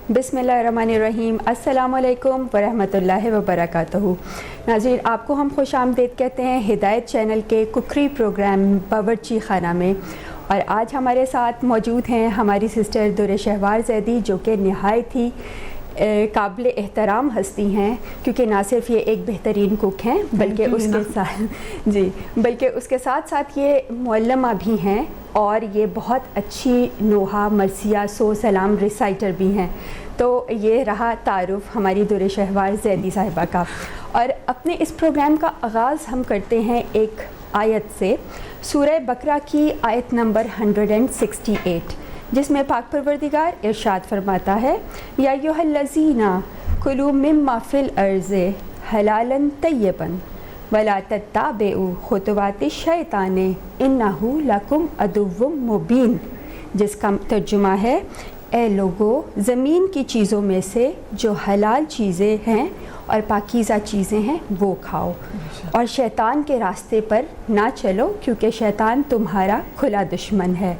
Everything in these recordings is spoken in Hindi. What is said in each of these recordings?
बिस्मिल्लाहिर्रहमानिर्रहीम। अस्सलामुअलैकुम वरहमतुल्लाहि वबरकातुहू। नाज़रीन, आपको हम खुशामदीद कहते हैं हिदायत चैनल के कुकरी प्रोग्राम बावर्ची खाना में। और आज हमारे साथ मौजूद हैं हमारी सिस्टर दुर शहवार ज़ैदी, जो कि नहायत ही काबिल एहतराम हस्ती हैं, क्योंकि ना सिर्फ ये एक बेहतरीन कुक हैं बल्कि उसके साथ साथ ये मुअल्लिमा भी हैं और ये बहुत अच्छी नोहा मरसिया सो सलाम रिसाइटर भी हैं। तो ये रहा तारुफ़ हमारी दुर शहवार ज़ैदी साहिबा का। और अपने इस प्रोग्राम का आगाज़ हम करते हैं एक आयत से, सूरह बकरा की आयत नंबर 168, जिसमें पाक परवरदिगार इरशाद फरमाता है, या अय्युहल्लज़ीना कुलू मिम्मा फ़िल अर्ज़ि हलालन तय्यबन वला तत्ताबिउ खुतवाति शैतान इन्नहु लकुम अदुव्वुम मुबीन, जिसका तर्जुमा है, ए लोगो, ज़मीन की चीज़ों में से जो हलाल चीज़ें हैं और पाकीज़ा चीज़ें हैं वो खाओ, और शैतान के रास्ते पर ना चलो, क्योंकि शैतान तुम्हारा खुला दुश्मन है।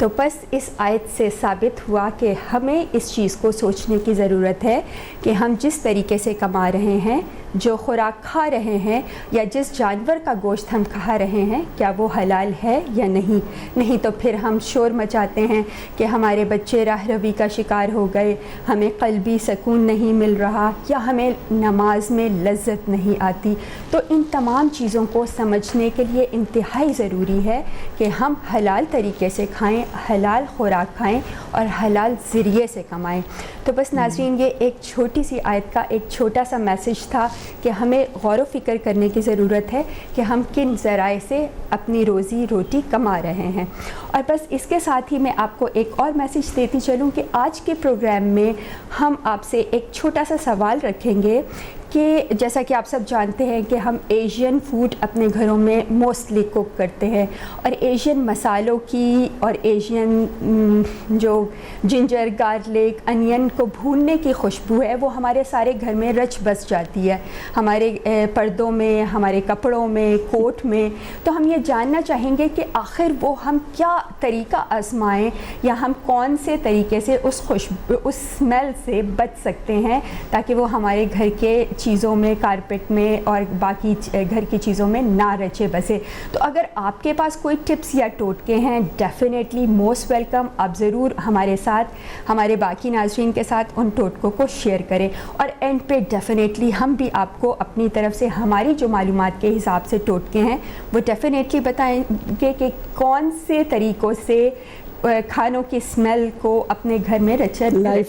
तो बस इस आयत से साबित हुआ कि हमें इस चीज़ को सोचने की ज़रूरत है कि हम जिस तरीके से कमा रहे हैं, जो खुराक खा रहे हैं, या जिस जानवर का गोश्त हम खा रहे हैं, क्या वो हलाल है या नहीं तो फिर हम शोर मचाते हैं कि हमारे बच्चे राह रवी का शिकार हो गए, हमें क़ल्बी सकून नहीं मिल रहा, या हमें नमाज में लज्जत नहीं आती। तो इन तमाम चीज़ों को समझने के लिए इंतहाई ज़रूरी है कि हम हलाल तरीके से खाएँ, हलाल खुराक खाएँ और हलाल ज़रिए से कमाएँ। तो बस नाज़रीन, ये एक छोटी सी आयत का एक छोटा सा मैसेज था कि हमें गौर व फ़िक्र करने की ज़रूरत है कि हम किन ज़राए से अपनी रोज़ी रोटी कमा रहे हैं। और बस इसके साथ ही मैं आपको एक और मैसेज देती चलूँ कि आज के प्रोग्राम में हम आपसे एक छोटा सा सवाल रखेंगे कि जैसा कि आप सब जानते हैं कि हम एशियन फूड अपने घरों में मोस्टली कुक करते हैं, और एशियन मसालों की और एशियन जो जिंजर, गार्लिक, अनियन को भूनने की खुशबू है वो हमारे सारे घर में रच बस जाती है, हमारे पर्दों में, हमारे कपड़ों में, कोट में। तो हम ये जानना चाहेंगे कि आखिर वो हम क्या तरीका आजमाएं, या हम कौन से तरीके से उस खुशबू, उस स्मेल से बच सकते हैं, ताकि वो हमारे घर के चीज़ों में, कारपेट में और बाकी घर की चीज़ों में ना रचे बसे। तो अगर आपके पास कोई टिप्स या टोटके हैं, डेफिनेटली मोस्ट वेलकम। आप ज़रूर हमारे साथ, हमारे बाकी नाज़रीन के साथ उन टोटकों को शेयर करें, और एंड पे डेफिनेटली हम भी आपको अपनी तरफ से हमारी जो मालूमात के हिसाब से टोटके हैं वो डेफिनेटली बताएंगे कि कौन से तरीक़ों से खानों की स्मेल को अपने घर में रचा। लाइव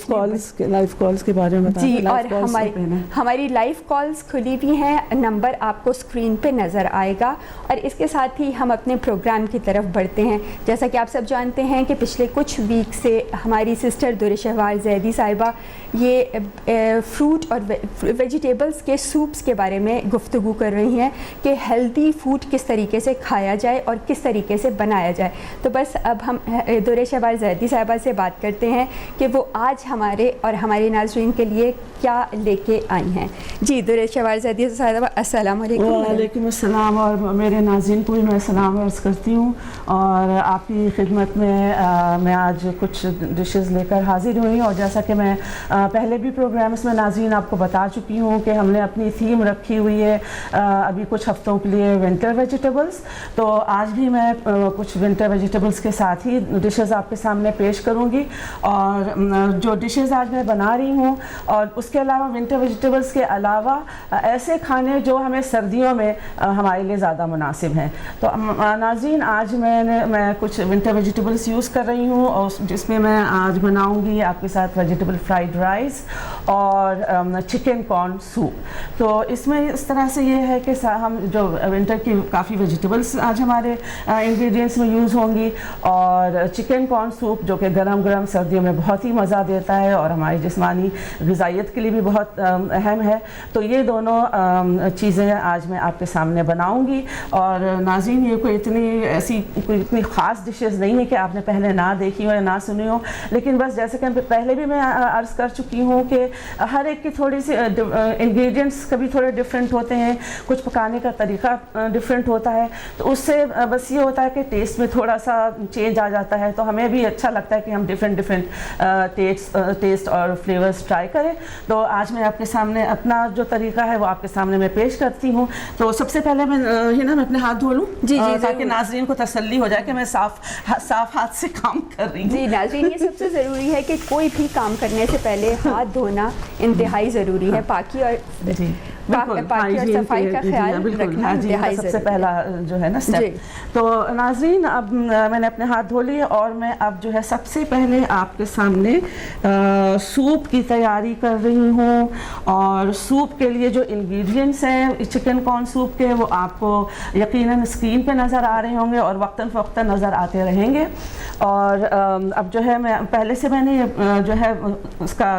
कॉल्स के बारे में बताएं। जी, और हमारी लाइव कॉल्स खुली भी हैं, नंबर आपको स्क्रीन पे नज़र आएगा। और इसके साथ ही हम अपने प्रोग्राम की तरफ बढ़ते हैं। जैसा कि आप सब जानते हैं कि पिछले कुछ वीक से हमारी सिस्टर दुर शहवार ज़ैदी साहिबा ये फ्रूट और वेजिटेबल्स के सूप्स के बारे में गुफ्तगू कर रही हैं कि हेल्दी फूड किस तरीके से खाया जाए और किस तरीके से बनाया जाए। तो बस अब हम दुर शहवार ज़ैदी साहिबा से बात करते हैं कि वो आज हमारे और हमारे नाज़रीन के लिए क्या लेके आई हैं। जी दुर शहवार ज़ैदी साहिबा, अस्सलाम वालेकुम। वालेकुम अस्सलाम, और मेरे नाज़रीन को भी मैं सलाम अर्ज़ करती हूँ। और आपकी खिदमत में मैं आज कुछ डिशेस लेकर हाजिर हुई हूँ। और जैसा कि मैं पहले भी प्रोग्राम्स में नाज़रीन आपको बता चुकी हूँ कि हमने अपनी थीम रखी हुई है अभी कुछ हफ्तों के लिए विंटर वेजिटेबल्स। तो आज भी मैं कुछ विंटर वेजिटेबल्स के साथ ही डिशेस आपके सामने पेश करूंगी। और जो डिशेस आज मैं बना रही हूँ, और उसके अलावा विंटर वेजिटेबल्स के अलावा ऐसे खाने जो हमें सर्दियों में हमारे लिए ज़्यादा मुनासिब हैं। तो नाज़रीन, आज मैं कुछ विंटर वेजिटेबल्स यूज़ कर रही हूँ, और जिसमें मैं आज बनाऊँगी आपके साथ वेजिटेबल फ्राइड राइस और चिकन कॉर्न सूप। तो इसमें इस तरह से ये है कि हम जो विंटर की काफ़ी वेजिटेबल्स आज हमारे इंग्रेडिएंट्स में यूज़ होंगी। और चिकन कॉर्न सूप जो कि गरम सर्दियों में बहुत ही मज़ा देता है और हमारी जिस्मानी ग़िज़ाइयत के लिए भी बहुत अहम है। तो ये दोनों चीज़ें आज मैं आपके सामने बनाऊंगी। और नाज़रीन, ये कोई इतनी ख़ास डिशेस नहीं है कि आपने पहले ना देखी हो या ना सुनी हो, लेकिन बस जैसे कि पहले भी मैं अर्ज़ कर चुकी हूँ कि हर एक की थोड़ी सी इंग्रेडिएंट्स कभी थोड़े डिफरेंट होते हैं, कुछ पकाने का तरीका डिफरेंट होता है, तो उससे बस ये होता है कि टेस्ट में थोड़ा सा चेंज आ जाता है। तो हमें भी अच्छा लगता है कि हम डिफरेंट टेस्ट और फ्लेवर्स ट्राई करें। तो आज मैं आपके सामने अपना जो तरीका है वो आपके सामने मैं पेश करती हूँ। तो सबसे पहले मैं मैं अपने हाथ धो लूँ जी, ताकि नाज़रीन को तसल्ली हो जाए कि मैं साफ हाथ से काम कर रही हूँ। जी नाज़रीन, ये सबसे ज़रूरी है कि कोई भी काम करने से पहले हाथ धोना इंतहाई ज़रूरी है। पाकी और पाकी और सफाई का ख्याल रखना इंतहाई सबसे पहला जो है ना स्टेप। तो नाज़रीन, अब मैंने अपने हाथ धो लिए और मैं अब जो है सबसे पहले आपके सामने सूप की तैयारी कर रही हूँ। और सूप के लिए जो इंग्रेडिएंट्स हैं चिकन कॉर्न सूप के, वो आपको यकीनन स्क्रीन पे नज़र आ रहे होंगे और वक्तन फ़वक्तन नज़र आते रहेंगे। और अब जो है मैं पहले से मैंने जो है उसका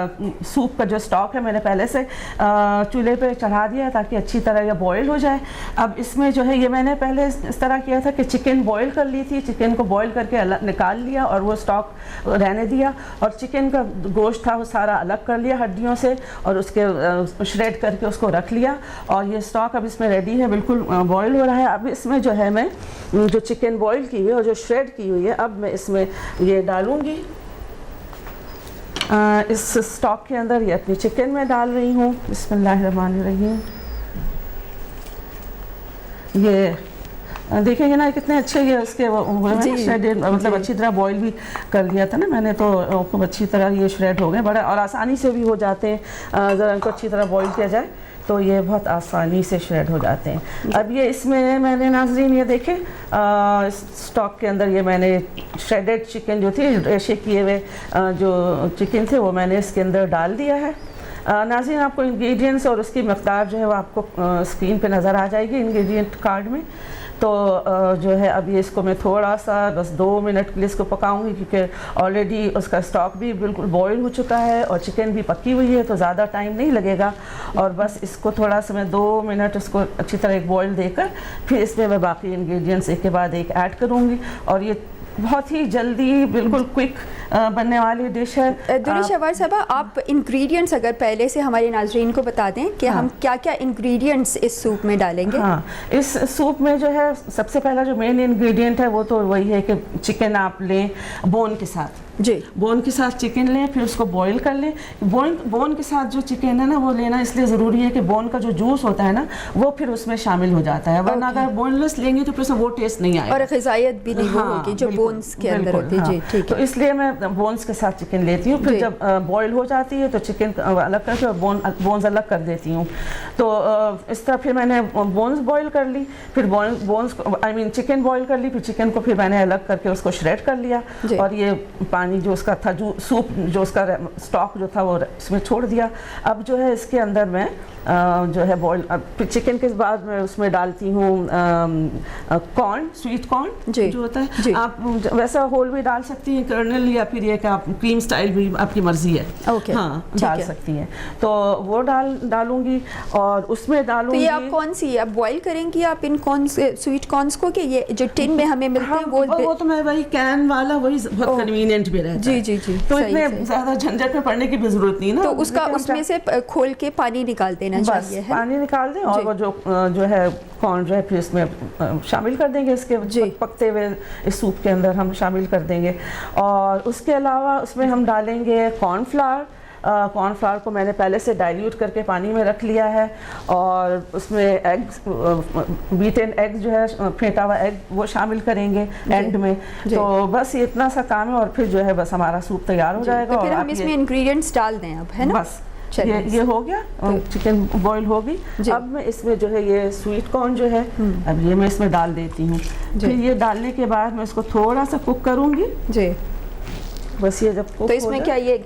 सूप का जो स्टॉक है मैंने पहले से चूल्हे पे चढ़ा दिया ताकि अच्छी तरह ये बॉईल हो जाए। अब इसमें जो है ये मैंने पहले इस तरह किया था कि चिकन बॉईल कर ली थी, चिकन को बॉईल करके अलग निकाल लिया और वो स्टॉक रहने दिया, और चिकन का गोश्त था वो सारा अलग कर लिया हड्डियों से और उसके श्रेड करके उसको रख लिया। और ये स्टॉक अब इसमें रेडी है, बिल्कुल बॉईल हो रहा है। अब इसमें जो है मैं जो चिकन बॉईल की हुई है और जो श्रेड की हुई है अब मैं इसमें ये डालूंगी। इस स्टॉक के अंदर ये अपनी चिकन में डाल रही हूँ। बिस्मिल्लाहिर्रहमानिर्रहीम। ये देखेंगे ना कितने अच्छे ये उसके श्रेडेड, मतलब अच्छी तरह बॉईल भी कर लिया था ना मैंने, तो खूब अच्छी तरह ये श्रेड हो गए, बड़ा और आसानी से भी हो जाते हैं। ज़रा इनको अच्छी तरह बॉईल किया जाए तो ये बहुत आसानी से श्रेड हो जाते हैं। अब ये इसमें मैंने नाज़रीन ये देखें स्टॉक के अंदर ये मैंने श्रेडेड चिकन जो थी, रेशे किए हुए जो चिकन थे वो मैंने इसके अंदर डाल दिया है। नाज़रीन, आपको इंग्रेडिएंट्स और उसकी मकदार जो है वो आपको स्क्रीन पे नज़र आ जाएगी इंग्रेडिएंट कार्ड में। तो जो है अब ये इसको मैं थोड़ा सा बस 2 मिनट के लिए इसको पकाऊंगी क्योंकि ऑलरेडी उसका स्टॉक भी बिल्कुल बॉईल हो चुका है और चिकन भी पकी हुई है, तो ज़्यादा टाइम नहीं लगेगा। और बस इसको थोड़ा सा मैं 2 मिनट इसको अच्छी तरह एक बॉईल देकर फिर इसमें मैं बाकी इंग्रेडिएंट्स एक के बाद एक ऐड करूँगी। और ये बहुत ही जल्दी बिल्कुल क्विक बनने वाली डिश है। दुरी शहवार साहबा, आप इंग्रेडिएंट्स अगर पहले से हमारे नाज़रीन को बता दें कि हम क्या क्या इंग्रेडिएंट्स इस सूप में डालेंगे। हाँ, इस सूप में जो है सबसे पहला जो मेन इंग्रेडिएंट है वो तो वही है कि चिकन आप लें बोन के साथ, जी बोन के साथ चिकन लें, फिर उसको बॉईल कर लें। बोन के साथ जो चिकन है ना वो लेना इसलिए ज़रूरी है कि बोन का जो जूस होता है ना वो फिर उसमें शामिल हो जाता है, वरना अगर बोनलेस लेंगे तो फिर वो टेस्ट नहीं आएगा और ग़िज़ायत भी नहीं होगी जो बोन्स के अंदर होती है। जी ठीक है, तो इसलिए मैं बोन्स के साथ चिकन लेती हूँ। फिर जब बॉईल हो जाती है तो चिकन अलग करके और बोन्स अलग कर देती हूँ। तो इस तरह फिर मैंने बोन्स बॉईल कर ली, फिर बोन्स चिकन बॉईल कर ली, फिर चिकन को फिर मैंने अलग करके उसको श्रेड कर लिया और ये पानी जो उसका था जो सूप जो उसका स्टॉक जो था वो इसमें छोड़ दिया। अब जो है इसके अंदर मैं जो है बॉईल फिर चिकन के बाद मैं उसमें डालती हूँ कॉर्न, स्वीट कॉर्न जो होता है, आप वैसा होल भी डाल सकती हैं कर्नल, या फिर ये कि आप क्रीम स्टाइल भी आपकी मर्जी है। हाँ, डाल सकती हैं। तो वो डालूंगी और उसमें डालूंगी। तो ये आप कौन सी आप बॉईल करेंगी आप इन कॉर्न स्वीट कॉर्न्स को, कि ये जो टिन में हमें मिलते हैं वो तो मैं वही कैन वाला वही बहुत कन्वीनियंट भी रहता है। जी जी जी, तो इतने ज़्यादा झंझट में पड़ने की भी जरूरत नहीं ना। तो उसका उसमें से खोल के पानी निकाल देना चाहिए, पानी निकाल दें और वो जो है कॉर्न जो है फिर इसमें शामिल कर देंगे, इसके पकते हुए इस सूप के अंदर हम शामिल कर देंगे। और उसके अलावा उसमें हम डालेंगे कॉर्नफ्लावर। कॉर्नफ्लावर को मैंने पहले से डाइल्यूट करके पानी में रख लिया है और उसमें एग्स, बीटन एग जो है फेंटा हुआ एग वो शामिल करेंगे एंड में। तो बस ये इतना सा काम है और फिर जो है बस हमारा सूप तैयार हो जाएगा। तो फिर हम इसमें इंग्रेडिएंट्स डाल दें अब, है ना? बस ये हो गया, चिकन बॉईल हो गई। अब मैं इसमें जो है ये स्वीट कॉर्न जो है अब ये मैं इसमें डाल देती हूँ। फिर ये डालने के बाद मैं इसको थोड़ा सा कुक करूँगी जी। बस ये जब तो इसमें क्या ये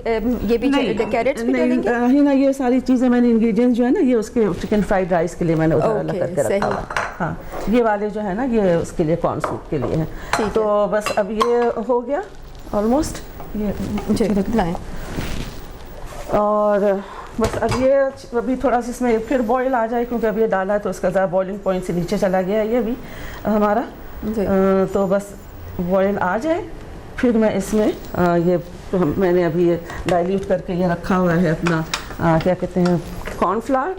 भी कैरेट्स भी डालेंगे? नहीं ना, ये सारी चीज़ें मैंने इंग्रेडिएंट्स जो है ना ये उसके चिकन फ्राइड राइस के लिए मैंने उधर अलग करके रखा हुआ। हाँ, ये वाले जो है ना ये उसके लिए कॉर्न सूप के लिए है। तो बस अब ये हो गया ऑलमोस्ट, ये लाएं और बस अब ये अभी थोड़ा सा इसमें फिर बॉईल आ जाए क्योंकि अभी ये डाला है तो इसका ज़्यादा बॉइलिंग पॉइंट से नीचे चला गया है ये अभी हमारा। तो बस बॉईल आ जाए फिर मैं इसमें ये मैंने अभी ये डाइल्यूट करके ये रखा हुआ है अपना क्या कहते हैं कॉर्नफ्लावर,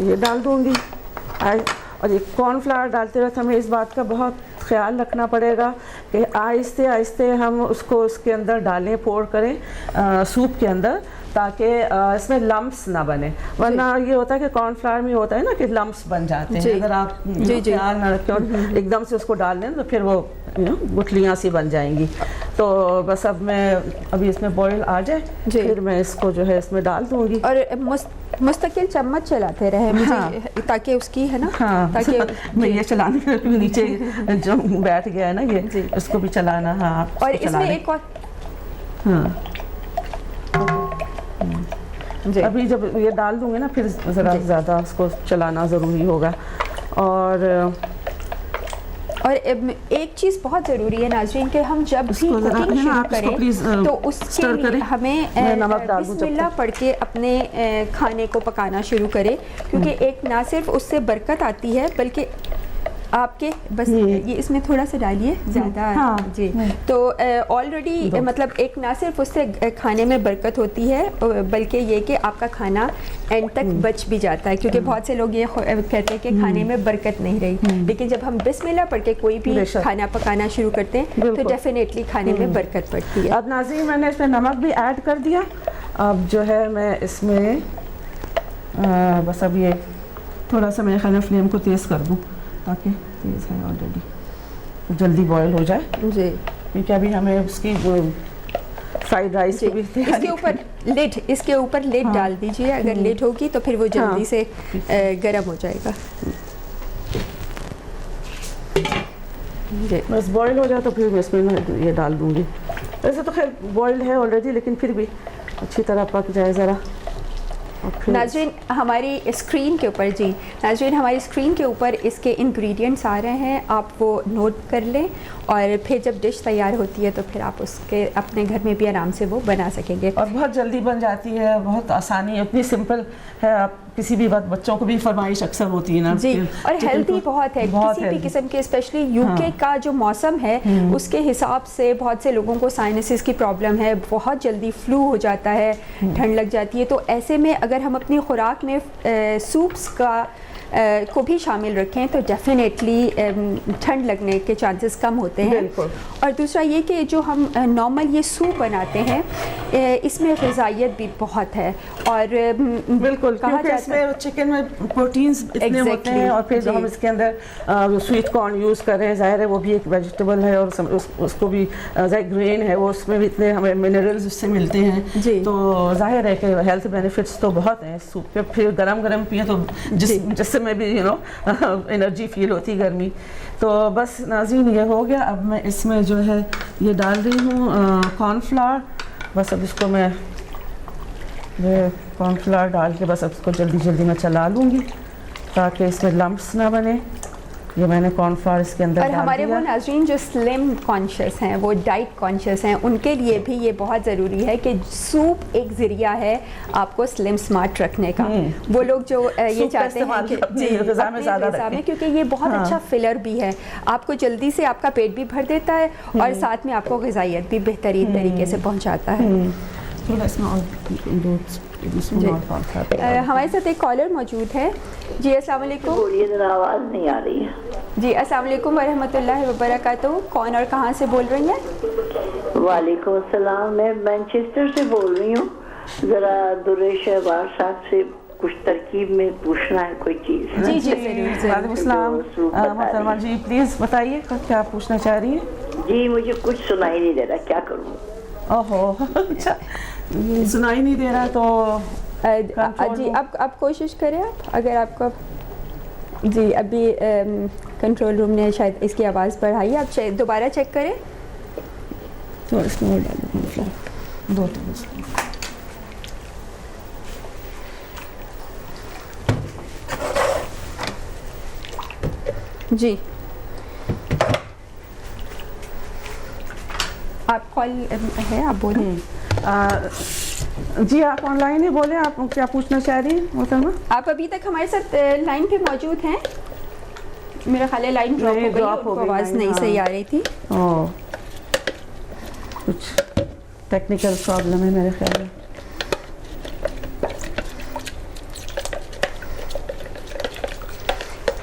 ये डाल दूँगी। और ये कॉर्नफ्लावर डालते वक्त हमें इस बात का बहुत ख्याल रखना पड़ेगा कि आहिस्ते आहिस्ते हम उसको उसके अंदर डालें, पोर करें सूप के अंदर, ताकि इसमें लम्प्स ना बने। वरना ये होता है कि कॉर्नफ्लावर में होता है ना कि लम्प्स बन जाते हैं, अगर आप ख्याल ना रखें और एकदम से उसको डाल दें तो फिर वो गुठलियाँ सी बन जाएंगी। तो बस अब मैं अभी इसमें बॉयल आ जाए फिर मैं इसको जो है इसमें डाल दूँगी। और मुस्तकिल चम्मच चलाते रहे मुझे, ताकि उसकी है ना, ताकि मैं ये चलाने के नीचे जो बैठ गया है ना ये, इसको भी चलाना। हाँ, और इसमें एक और अभी जब ये डाल दूंगे ना फिर ज़रा ज़्यादा उसको चलाना ज़रूरी होगा। और एक चीज़ बहुत ज़रूरी है नाज़रीन कि हम जब भी कुकिंग शुरू करें तो उसके लिए हमें बिस्मिल्लाह पढ़ के अपने खाने को पकाना शुरू करें, क्योंकि एक ना सिर्फ उससे बरकत आती है बल्कि आपके बस ये इसमें थोड़ा सा डालिए ज़्यादा जी। तो ऑलरेडी मतलब एक ना सिर्फ उससे खाने में बरकत होती है बल्कि ये कि आपका खाना एंड तक बच भी जाता है, क्योंकि बहुत से लोग ये कहते हैं कि खाने में बरकत नहीं रही, लेकिन जब हम बिस्मिल्लाह पढ़ के कोई भी खाना पकाना शुरू करते हैं तो डेफिनेटली खाने में बरकत पड़ती है। अब नाज़रीन मैंने इसमें नमक भी ऐड कर दिया। अब जो है मैं इसमें बस अब ये थोड़ा सा मेरे ख्याल में फ्लेम को तेज़ कर दूँ ताकि तेज़ है ऑलरेडी, जल्दी बॉयल हो जाए जी, क्योंकि अभी हमें उसकी फ्राइड राइस की भी इसके ऊपर लिड डाल दीजिए। अगर लिड होगी तो फिर वो जल्दी से गर्म हो जाएगा। बस बॉयल हो जाए तो फिर मैं इसमें ये डाल दूँगी। वैसे तो खैर बॉइल्ड है ऑलरेडी, लेकिन फिर भी अच्छी तरह पक जाए ज़रा। नाज़रीन हमारी स्क्रीन के ऊपर हमारी स्क्रीन के ऊपर इसके इंग्रेडिएंट्स आ रहे हैं, आप वो नोट कर लें और फिर जब डिश तैयार होती है तो फिर आप उसके अपने घर में भी आराम से वो बना सकेंगे। और बहुत जल्दी बन जाती है, बहुत आसानी, इतनी सिंपल है। आप किसी भी वक्त बच्चों को भी फरमाइश अक्सर होती है ना जी, और हेल्दी बहुत है, किसी भी किस्म के, स्पेशली यूके का जो मौसम है उसके हिसाब से बहुत से लोगों को साइनसिस की प्रॉब्लम है, बहुत जल्दी फ्लू हो जाता है, ठंड लग जाती है। तो ऐसे में अगर हम अपनी खुराक में सूप्स को भी शामिल रखें तो डेफिनेटली ठंड लगने के चांसेस कम होते हैं। और दूसरा ये कि जो हम नॉर्मल ये सूप बनाते हैं इसमें ग़िज़ाइयत भी बहुत है, और बिल्कुल क्योंकि इसमें चिकन में प्रोटीन्स इतने होते हैं, और फिर जो हम इसके अंदर स्वीट कॉर्न यूज़ कर रहे हैं, ज़ाहिर है वो भी एक वेजिटेबल है और उसको भी ग्रेन है, वो उसमें भी इतने हमें मिनरल्स उससे मिलते हैं। तो ज़ाहिर है कि हेल्थ बेनिफिट्स तो बहुत हैं सूप के। फिर गरम गरम पिए तो जिससे में भी एनर्जी फील होती गर्मी। तो बस नाज़रीन ये हो गया। अब मैं इसमें जो है ये डाल रही हूँ कॉर्नफ्लावर। बस अब इसको मैं कॉर्नफ्लावर डाल के बस अब इसको जल्दी जल्दी मैं चला लूँगी ताकि इसमें लम्प्स ना बने। ये मैंने कॉर्नफ्लावर इसके अंदर डाल दिया। हमारे वो नाज़रीन जो स्लिम कॉन्शियस हैं, वो डाइट कॉन्शियस हैं, उनके लिए भी ये बहुत ज़रूरी है कि सूप एक ज़रिया है आपको स्लिम स्मार्ट रखने का। वो लोग जो ये चाहते हैं कि अपनी ग़िज़ा में, क्योंकि ये बहुत अच्छा फिलर भी है, आपको जल्दी से आपका पेट भी भर देता है और साथ में आपको ग़िज़ाइयत भी बेहतरीन तरीके से पहुँचाता है। हमारे साथ एक कॉलर मौजूद है। जी अस्सलाम वालेकुम। बोलिए, ज़रा आवाज़ नहीं आ रही है। जी अस्सलाम वालेकुम वरहमतुल्लाहि वबरकातुहू। कौन और कहाँ से बोल रही हैं? वालेकुम अस्सलाम, मैं मैनचेस्टर से बोल रही हूँ। ज़रा दुर्रे शहबाज साहब से कुछ तरकीब में पूछना है कोई चीज़। जी जी ज़रूर। वालेकुम अस्सलाम मोहतरमा जी, प्लीज़ बताइए क्या पूछना चाह रही हैं? जी मुझे कुछ सुनाई नहीं दे रहा, क्या करूँ? ओहो अच्छा, सुनाई नहीं दे रहा तो जी अब कोशिश करें आप, अगर आपको जी अभी कंट्रोल रूम ने शायद इसकी आवाज़ बढ़ाई, आप दोबारा चेक करें तो इसमें और डालें 2 जी। आप कॉल है, आप बोलें। जी आप ऑनलाइन ही बोले, आप क्या पूछना चाह रही हैं मोहतरमा? आप अभी तक हमारे साथ लाइन पे मौजूद हैं? मेरा ख्याल है लाइन ड्रॉप हो गई, आवाज़ नहीं सही आ रही थी। कुछ टेक्निकल प्रॉब्लम है मेरे ख्याल में।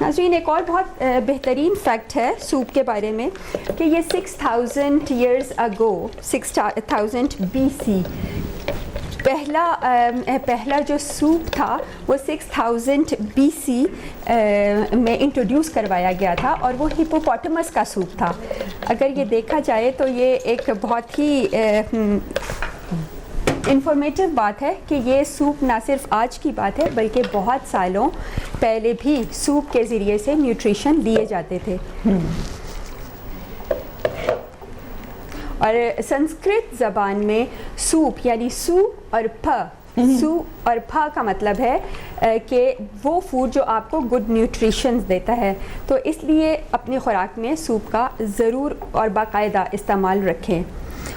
नाज़रीन, एक और बहुत बेहतरीन फैक्ट है सूप के बारे में कि ये 6000 ईयर्स अगो 6000 BC पहला जो सूप था वो 6000 BC में इंट्रोड्यूस करवाया गया था और वो हिप्पोपोटामस का सूप था। अगर ये देखा जाए तो ये एक बहुत ही इंफॉर्मेटिव बात है कि ये सूप ना सिर्फ आज की बात है बल्कि बहुत सालों पहले भी सूप के ज़रिए से न्यूट्रिशन लिए जाते थे। और संस्कृत ज़बान में सूप यानी सू और फ का मतलब है कि वो फूड जो आपको गुड न्यूट्रिशन देता है, तो इसलिए अपनी खुराक में सूप का ज़रूर और बाकायदा इस्तेमाल रखें।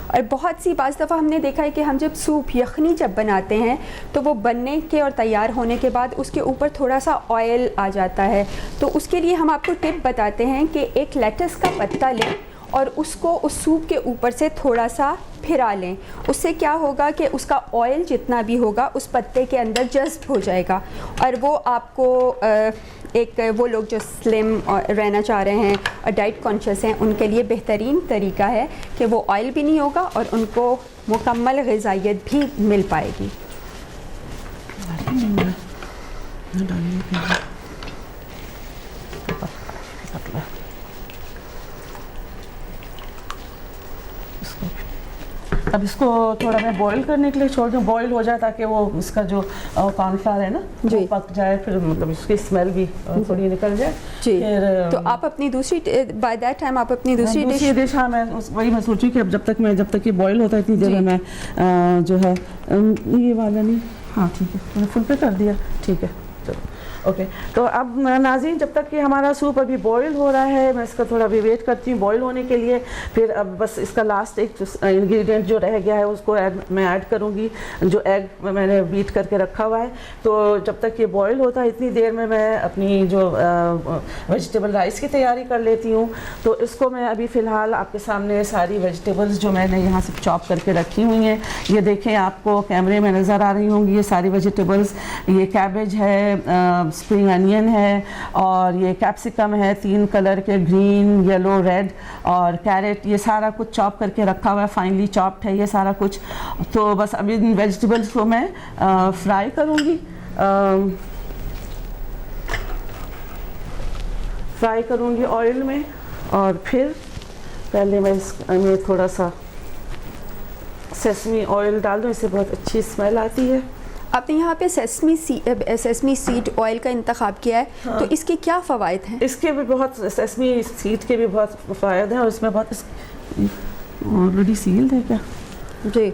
और बहुत सी बाज़ दफ़ा हमने देखा है कि हम जब सूप यखनी जब बनाते हैं तो वो बनने के और तैयार होने के बाद उसके ऊपर थोड़ा सा ऑयल आ जाता है, तो उसके लिए हम आपको टिप बताते हैं कि एक लेटस का पत्ता लें और उसको उस सूप के ऊपर से थोड़ा सा फिरा लें। उससे क्या होगा कि उसका ऑयल जितना भी होगा उस पत्ते के अंदर जज़्ब हो जाएगा और वो आपको एक वो लोग जो स्लिम रहना चाह रहे हैं और डाइट कॉन्शियस हैं उनके लिए बेहतरीन तरीका है कि वो ऑयल भी नहीं होगा और उनको मुकम्मल ग़िज़ाइयत भी मिल पाएगी। अब इसको थोड़ा मैं बॉईल करने के लिए छोड़ दूँ, बॉईल हो जाए ताकि वो इसका जो कॉर्नफ्लावर है ना वो पक जाए, फिर मतलब इसकी स्मेल भी थोड़ी निकल जाए। जी, फिर तो आप अपनी दूसरी बाय दैट टाइम आप अपनी दूसरी डिश हाँ मैं वही मैं सोची कि अब जब तक ये बॉईल होता है इतनी देर में मैं जो है ये वाला नहीं, हाँ ठीक है मैंने फुल पे कर दिया, ठीक है चलो ओके। तो अब नाज़रीन जब तक कि हमारा सूप अभी बॉईल हो रहा है मैं इसका थोड़ा अभी वेट करती हूँ बॉईल होने के लिए। फिर अब बस इसका लास्ट एक इंग्रेडिएंट जो रह गया है उसको मैं ऐड करूँगी, जो एग मैंने बीट करके रखा हुआ है। तो जब तक ये बॉईल होता है इतनी देर में मैं अपनी जो वेजिटेबल राइस की तैयारी कर लेती हूँ। तो इसको मैं अभी फ़िलहाल आपके सामने सारी वेजिटेबल्स जो मैंने यहाँ से चॉप करके रखी हुई हैं, ये देखें आपको कैमरे में नज़र आ रही होंगी ये सारी वेजिटेबल्स। ये कैबेज है, स्प्रिंग अनियन है और ये कैप्सिकम है 3 कलर के, ग्रीन येलो रेड, और कैरेट, ये सारा कुछ चॉप करके रखा हुआ है, फाइनली चॉप्ड है ये सारा कुछ। तो बस अभी इन वेजिटेबल्स को मैं फ्राई करूँगी, ऑयल में। और फिर पहले मैं इसमें थोड़ा सा सेसमी ऑयल डाल दूँ, इससे बहुत अच्छी स्मेल आती है। आपने यहाँ पे सेसमी सीड ऑयल का इंतखाब किया है, हाँ। तो इसके क्या फ़वाइद हैं? इसके भी बहुत, सेसमी सीड के भी बहुत फ़ायदे हैं और इसमें बहुत ऑलरेडी सील्ड है क्या जी,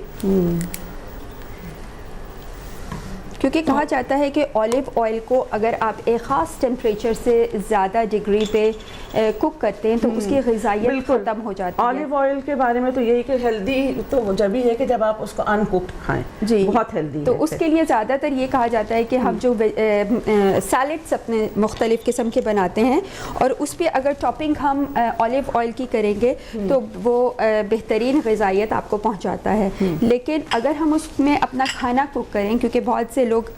क्योंकि कहा जाता है कि ऑलिव ऑयल को अगर आप एक ख़ास टेम्परेचर से ज़्यादा डिग्री पे कुक करते हैं तो उसकी ग़िज़ाइयत ख़त्म हो जाती है। ऑलिव ऑयल के बारे में तो यही कि हेल्दी तो जब भी है कि जब आप उसको अनकुक्ड खाएं, जी बहुत हेल्दी तो है। उसके लिए ज़्यादातर ये कहा जाता है कि हम जो सैलड्स अपने मुख्तलिफ़ किस्म के बनाते हैं और उस पर अगर टॉपिंग हम ऑलिव ऑयल की करेंगे तो वो बेहतरीन ग़िज़ाइयत आपको पहुँचाता है। लेकिन अगर हम उसमें अपना खाना कुक करें, क्योंकि बहुत से लोग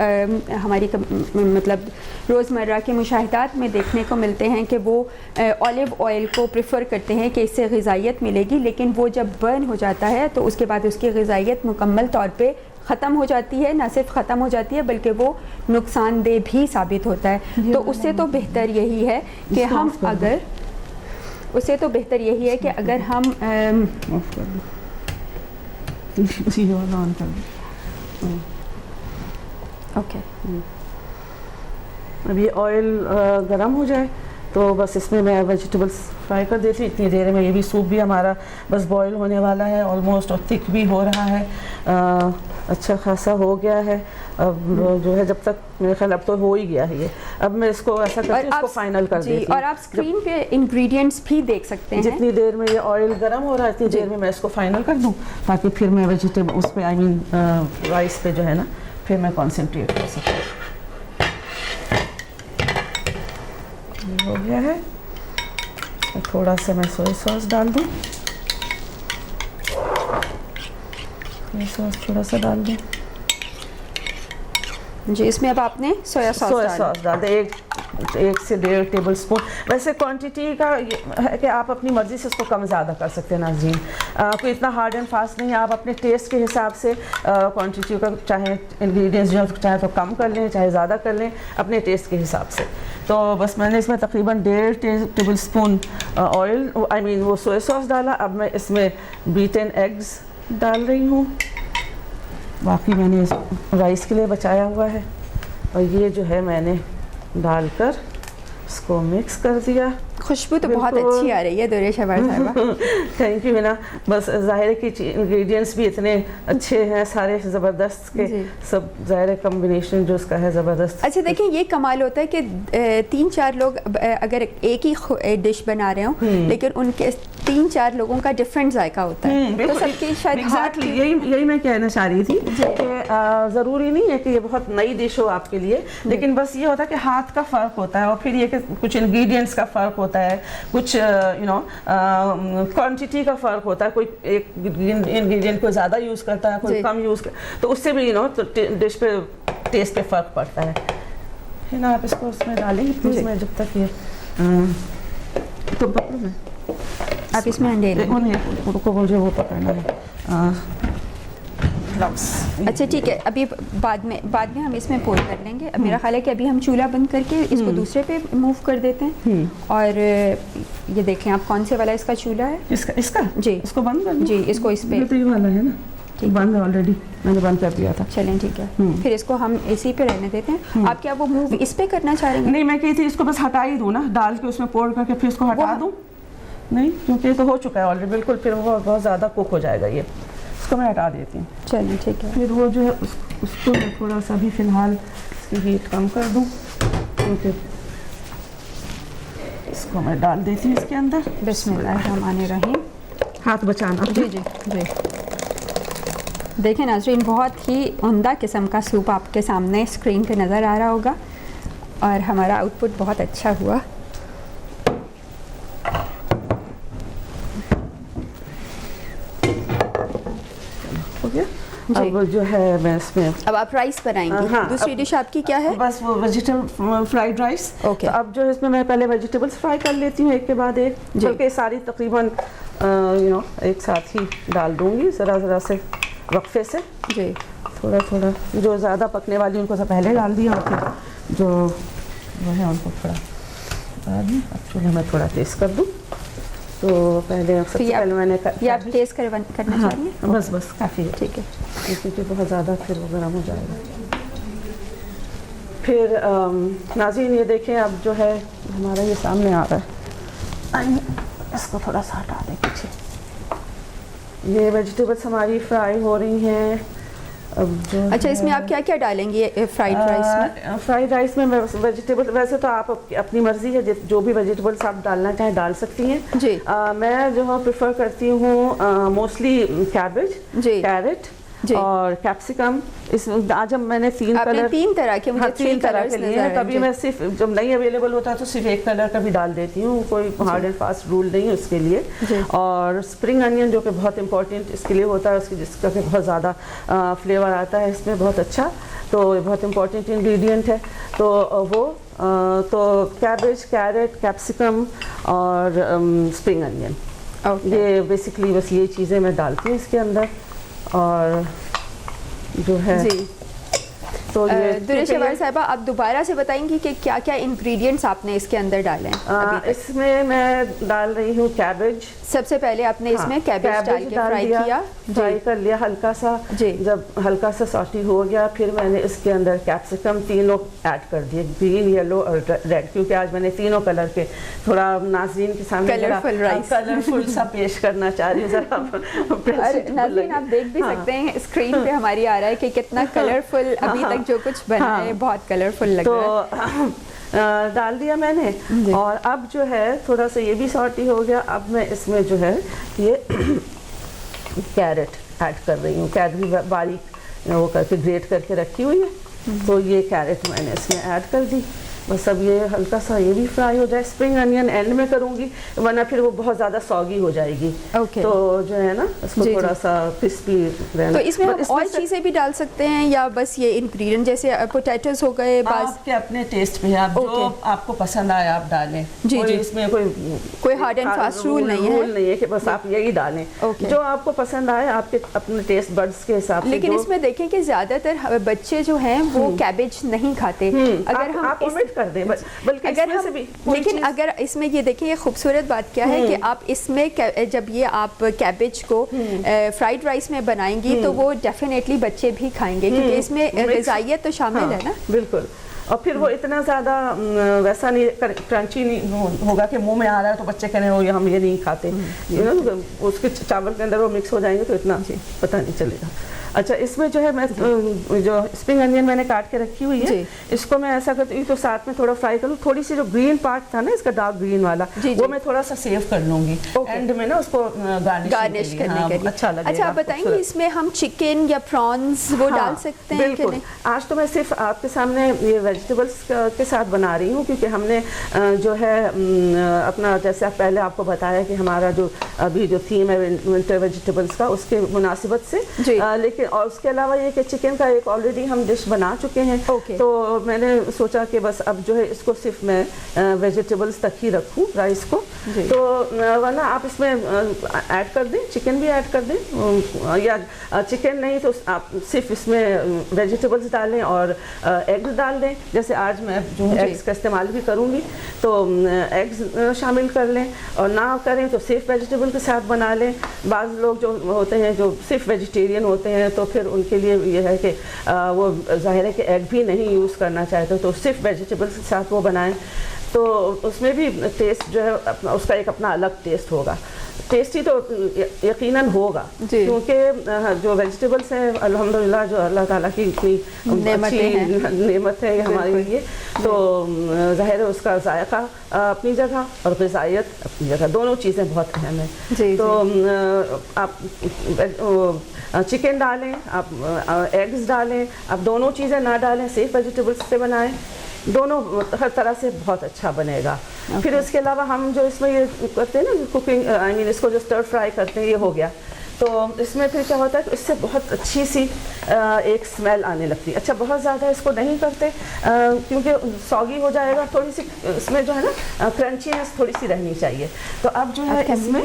हमारी मतलब रोज़मर्रा के मुशाहिदात में देखने को मिलते हैं कि वो ऑलिव ऑयल को प्रेफर करते हैं कि इससे ग़िज़ाइयत मिलेगी, लेकिन वो जब बर्न हो जाता है तो उसके बाद उसकी ग़िज़ाइयत मुकम्मल तौर पे ख़त्म हो जाती है। ना सिर्फ ख़त्म हो जाती है बल्कि वो नुकसानदेह भी साबित होता है। तो उससे तो बेहतर यही है कि हम अगर हम ओके अब ये ऑयल गरम हो जाए तो बस इसमें मैं वेजिटेबल्स फ्राई कर देती हूँ। इतनी देर में ये भी सूप भी हमारा बस बॉईल होने वाला है ऑलमोस्ट, और थिक भी हो रहा है, अच्छा खासा हो गया है। अब जो है जब तक मेरे ख्याल अब तो हो ही गया है ये, अब मैं इसको ऐसा करके इसको फाइनल कर देती हूँ। और आप स्क्रीन पे इंग्रेडिएंट्स भी देख सकते हैं। जितनी देर में ये ऑयल गर्म हो रहा है इतनी देर में मैं इसको फाइनल कर दूँ ताकि फिर मैं वेजिटेबल उस पर आई मीन राइस पे जो है ना फिर मैं कॉन्सेंट्रेट कर सकूँ। हो गया है, थोड़ा सा मैं सोया सॉस डाल दूँ, सोया सॉस थोड़ा सा डाल दूँ जी। इसमें अब आपने सोया सॉस डाल दें, 1 1 से 1.5 टेबल स्पून। वैसे क्वांटिटी का ये है कि आप अपनी मर्ज़ी से इसको कम ज़्यादा कर सकते हैं नाज़रीन, कोई इतना हार्ड एंड फास्ट नहीं है। आप अपने टेस्ट के हिसाब से क्वांटिटी का चाहे इंग्रेडिएंट्स जो चाहे तो कम कर लें चाहे ज़्यादा कर लें अपने टेस्ट के हिसाब से। तो बस मैंने इसमें तकरीबन 1.5 टेबल स्पून ऑयल वो सोया सॉस डाला। अब मैं इसमें बीटन एग्स डाल रही हूँ, बाकी मैंने राइस के लिए बचाया हुआ है। और ये जो है मैंने डालकर इसको मिक्स कर दिया। खुशबू तो बहुत अच्छी आ रही है दुर्रे शहबार साहिबा। Thank you Hina. बस ज़ाहिर है कि इंग्रेडिएंट्स भी इतने अच्छे हैं सारे ज़बरदस्त के, सब ज़ाहिर है कम्बिनेशन जो उसका है ज़बरदस्त। अच्छा देखिए ये कमाल होता है कि 3-4 लोग अगर एक ही डिश बना रहे हों लेकिन उनके 3-4 लोगों का डिफरेंट जायका होता है, तो सबकी शायद एग्जैक्टली यही मैं कहना चाह रही थी कि ज़रूरी नहीं है कि ये बहुत नई डिश हो आपके लिए, लेकिन बस ये होता है कि हाथ का फ़र्क होता है और फिर ये कि कुछ इंग्रेडिएंट्स का फ़र्क होता है, कुछ क्वांटिटी का फ़र्क होता है। कोई एक इंग्रेडिएंट को ज़्यादा यूज़ करता है, कोई कम यूज़ करता, तो उससे भी डिश पे टेस्ट पे फ़र्क पड़ता है ना। आप इसको उसमें डालेंगे प्लीज़, मैं जब तक ये तो पकड़ो मैं आप इसमें अंडे उनको मुझे वो पकड़ना है। अच्छा ठीक है, अभी बाद में हम इसमें पोर कर लेंगे। अब मेरा ख्याल है कि अभी हम चूल्हा बंद करके इसको दूसरे पे मूव कर देते हैं। और ये देखें आप कौन से वाला इसका चूल्हा है? इसका जी, इसको बंद कर जी, इसको इस पे तो ये वाला है ना, बंद है ऑलरेडी, मैंने बंद कर दिया था। चलें ठीक है, फिर इसको हम इसी पे रहने देते हैं। आप क्या वो मूव इस पे करना चाह रहे हैं? नहीं, मैं कही थी इसको बस हटा ही दूँ ना, डाल के उसमें पोर करके फिर इसको हटा दूँ। नहीं, क्योंकि ये तो हो चुका है ऑलरेडी बिल्कुल, फिर वो बहुत ज़्यादा कुक हो जाएगा ये, इसको मैं हटा देती हूँ। चलिए ठीक है। फिर वो जो है उसको मैं थोड़ा सा भी फ़िलहाल इसकी हीट कम कर दूँ, क्योंकि इसको मैं डाल देती हूँ इसके अंदर। बिस्मिल्लाहिर्रहमानिर्रहीम। हाथ बचाना। जी जी जी। देखें नाज़रीन, बहुत ही उम्दा किस्म का सूप आपके सामने स्क्रीन पे नज़र आ रहा होगा और हमारा आउटपुट बहुत अच्छा हुआ। अब जो है मैं इसमें अब आप राइस बनाएंगी। हाँ, दूसरी डिश आपकी क्या है? बस वो वेजिटेबल फ्राइड राइस। ओके। तो अब जो है इसमें मैं पहले वेजिटेबल्स फ्राई कर लेती हूँ एक के बाद एक, बल्कि सारी तकरीबन एक साथ ही डाल दूँगी ज़रा से वक्फे से। जी। थोड़ा थोड़ा जो ज़्यादा पकने वाली उनको सब पहले डाल दिया, फिर जो है उनको थोड़ा बाद में। अब चूल्हे में थोड़ा तेज़ कर दूँ, तो पहले सबसे पहले मैंने ये आप टेस्ट करना चाहिए। बस काफ़ी है, ठीक है, क्योंकि बहुत ज़्यादा फिर वो गर्म हो जाएगा। फिर नाज़रीन ये देखें अब जो है हमारा ये सामने आ रहा है, इसको थोड़ा सा हटा दें पीछे। ये वेजिटेबल्स हमारी फ्राई हो रही हैं। अब जो अच्छा, इसमें आप क्या क्या डालेंगे फ्राइड राइस में? फ्राइड राइस में वेजिटेबल, वैसे तो आप अपनी मर्ज़ी है, जो भी वेजिटेबल्स आप डालना चाहें डाल सकती हैं जी। मैं जो है प्रेफर करती हूँ मोस्टली कैबेज, कैरेट और कैप्सिकम। इस आज हम मैंने तीन तरह के, मुझे 3 तरह के लिए, कभी मैं सिर्फ जब नहीं अवेलेबल होता है तो सिर्फ एक कलर का भी डाल देती हूँ, कोई हार्ड एंड फास्ट रूल नहीं है उसके लिए। और स्प्रिंग अनियन जो कि बहुत इंपॉर्टेंट इसके लिए होता है, उसकी जिसका कि बहुत ज़्यादा फ्लेवर आता है इसमें बहुत अच्छा, तो बहुत इंपॉर्टेंट इंग्रेडिएंट है। तो वो तो कैबेज, कैरेट, कैप्सिकम और स्प्रिंग अनियन, ये बेसिकली बस ये चीज़ें मैं डालती हूँ इसके अंदर। और जो है जी, तो दुर्रे शहबार साहिबा आप दोबारा से बताएंगी कि क्या क्या इंग्रेडिएंट्स आपने इसके अंदर डाले हैं? इसमें मैं डाल रही हूँ कैबेज। सबसे पहले आपने इसमें कैबेज डाल के फ्राई कर लिया हल्का सा। जब हल्का सा सॉटी हो गया फिर मैंने इसके अंदर कैप्सिकम तीनों ऐड कर दिए, ग्रीन, येलो और रेड, क्योंकि आज मैंने तीनों कलर के थोड़ा नाज़रीन के सामने कलरफुल सा पेश करना चाह रही हूँ। नाज़रीन आप देख भी सकते हैं स्क्रीन पे हमारी आ रहा है कि कितना कलरफुल अभी तक जो कुछ बना है, बहुत कलरफुल लग रहा है। डाल दिया मैंने। और अब जो है थोड़ा सा ये भी सॉटी हो गया, अब मैं इसमें जो है ये कैरेट ऐड कर रही हूँ। कैरेट भी बारीक वो करके ग्रेट करके रखी हुई है, तो ये कैरेट मैंने इसमें ऐड कर दी। बस अब ये हल्का सा ये भी फ्राई हो जाए। स्प्रिंग अनियन एंड में करूँगी वरना फिर वो बहुत ज़्यादा सॉगी हो जाएगी। ओके। तो जो है ना इसको थोड़ा सा क्रिस्पी रहना। तो इसमें हम और चीज़ें भी डाल सकते हैं या बस ये इंग्रेडिएंट जैसे पोटैटोज हो गए? आपके अपने टेस्ट पे आप जो आपको पसंद आए आप डालें। जी जी। इसमें कोई हार्ड एंड फास्ट रूल नहीं है कि बस आप यही डालें। जो आपको पसंद आए आपके अपने टेस्ट बड्स के हिसाब से। लेकिन इसमें देखें कि ज़्यादातर बच्चे जो हैं वो कैबेज नहीं खाते। अगर हम आप ओमिट कर दें, बल्कि अगर हम लेकिन अगर इसमें ये देखिए ये खूबसूरत बात क्या है कि आप इसमें जब ये आप कैबेज को फ्राइड राइस में बनाएंगी तो वो डेफिनेटली बच्चे भी खाएंगे क्योंकि इसमें ग़िज़ाइयत तो शामिल है ना। बिल्कुल। और फिर वो इतना ज़्यादा वैसा नहीं क्रंची नहीं होगा कि मुंह में आ रहा है तो बच्चे कह रहे हो हम ये नहीं खाते, उसके चावल के अंदर वो मिक्स हो जाएंगे तो इतना पता नहीं चलेगा। अच्छा, इसमें जो है मैं जो स्प्रिंग अनियन मैंने काट के रखी हुई है इसको मैं ऐसा करती हूँ तो साथ में थोड़ा फ्राई करूँ। थोड़ी सी जो ग्रीन पार्ट था ना इसका डार्क ग्रीन वाला वो मैं थोड़ा सा सेव कर लूँगी एंड में ना उसको गार्निश करने के लिए। अच्छा लगेगा। अच्छा, आप बताएंगे इसमें हम चिकन या प्रॉन्स वो डाल सकते हैं? बिल्कुल। आज तो मैं सिर्फ आपके सामने ये वेजिटेबल्स के साथ बना रही हूँ क्योंकि हमने जो है अपना जैसे पहले आपको बताया कि हमारा जो अभी जो थीम है विंटर वेजिटेबल्स का उसके मुनासिबत से, लेकिन और उसके अलावा ये कि चिकन का एक ऑलरेडी हम डिश बना चुके हैं। तो मैंने सोचा कि बस अब जो है इसको सिर्फ मैं वेजिटेबल्स तक ही रखूं राइस को। तो वरना आप इसमें ऐड कर दें, चिकन भी ऐड कर दें या चिकन नहीं तो आप सिर्फ इसमें वेजिटेबल्स डालें और एग्स डाल दें। जैसे आज मैं जो है एग्स का इस्तेमाल भी करूँगी तो एग्स शामिल कर लें और ना करें तो सिर्फ वेजिटेबल के साथ बना लें। बाज़ लोग जो होते हैं जो सिर्फ वेजिटेरियन होते हैं तो फिर उनके लिए ये है कि वो ज़ाहिर है कि एग भी नहीं यूज़ करना चाहते तो सिर्फ वेजिटेबल्स के साथ वो बनाएं तो उसमें भी टेस्ट जो है उसका एक अपना अलग टेस्ट होगा। टेस्टी तो यकीनन होगा क्योंकि जो वेजिटेबल्स हैं अल्हम्दुलिल्लाह जो अल्लाह ताला की इतनी नेमत है हमारे लिए, तो ज़ाहिर है उसका जायका अपनी जगह और ग़िज़ाइयत अपनी जगह, दोनों चीज़ें बहुत अहम हैं। तो आप चिकन डालें, आप एग्स डालें, आप दोनों चीज़ें ना डालें, सिर्फ वेजिटेबल्स से बनाएं, दोनों हर तरह से बहुत अच्छा बनेगा। फिर उसके अलावा हम जो इसमें ये करते हैं ना कुकिंग आई मीन इसको जो स्टर फ्राई करते हैं ये हो गया, तो इसमें फिर क्या होता है कि इससे बहुत अच्छी सी एक स्मेल आने लगती है। अच्छा, बहुत ज़्यादा इसको नहीं करते क्योंकि सॉगी हो जाएगा, थोड़ी सी इसमें जो है ना क्रंचीनेस थोड़ी सी रहनी चाहिए। तो अब जो है इसमें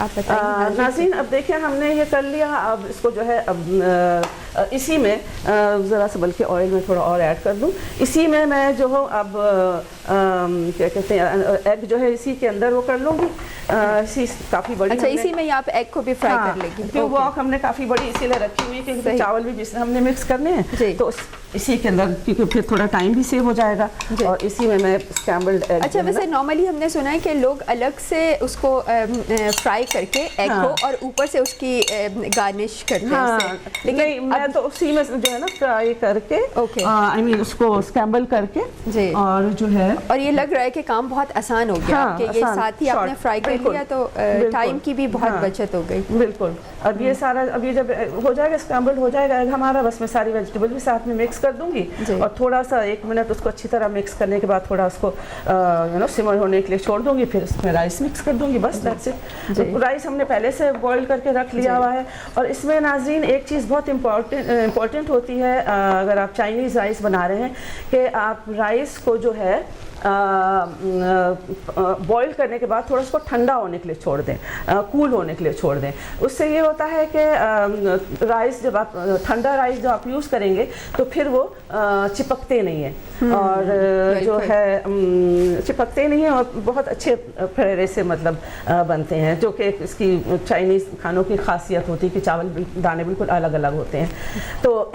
आप नाज़रीन अब देखिए हमने ये कर लिया। अब इसको जो है अब इसी में ज़रा सा बल्कि ऑयल में थोड़ा और ऐड कर दूँ। इसी में मैं जो हूँ अब क्या कहते हैं एग जो है इसी के अंदर वो कर लूँगी। इसी काफ़ी बड़ी। अच्छा, इसी में आप एग को भी फ्राई कर लेंगे? क्यों वॉक हमने काफ़ी बड़ी इसीलिए रखी हुई क्योंकि चावल भी जिसमें हमने मिक्स करने हैं तो इसी के अंदर क्योंकि फिर थोड़ा टाइम भी सेव हो जाएगा और इसी में मैं स्क्रैम्बल्ड एग। अच्छा, वैसे नॉर्मली हमने सुना है कि लोग अलग से उसको फ्राई करके एग को और ऊपर से उसकी गार्निश करते हैं। लेकिन मैं तो उसी में जो है ना फ्राई करके आई मीन उसको स्क्रैम्बल करके और जो है, और ये लग रहा है कि काम बहुत आसान हो गया कि ये साथ ही आपने फ्राई कर लिया तो टाइम की भी बहुत बचत हो गई। बिल्कुल। अब ये सारा अब ये जब हो जाएगा स्क्रैम्बल हो जाएगा एग हमारा, बस मैं सारी वेजिटेबल भी साथ में मिक्स कर दूंगी और थोड़ा सा 1 मिनट उसको अच्छी तरह मिक्स करने के बाद थोड़ा उसको सिमर होने के लिए छोड़ दूंगी, फिर उसमें राइस मिक्स कर दूंगी, बस दैट्स इट। तो राइस हमने पहले से बॉईल करके रख लिया हुआ है। और इसमें नाज़रीन एक चीज़ बहुत इम्पॉर्टेंट होती है अगर आप चाइनीज़ राइस बना रहे हैं कि आप राइस को जो है बॉईल करने के बाद थोड़ा उसको ठंडा होने के लिए छोड़ दें, कूल होने के लिए छोड़ दें। उससे ये होता है कि राइस जब आप ठंडा राइस जब आप यूज़ करेंगे तो फिर वो चिपकते नहीं हैं और जो है चिपकते नहीं हैं और बहुत अच्छे फरेरे से मतलब बनते हैं, जो कि इसकी चाइनीज़ खानों की खासियत होती है कि चावल दाने बिल्कुल अलग अलग होते हैं। तो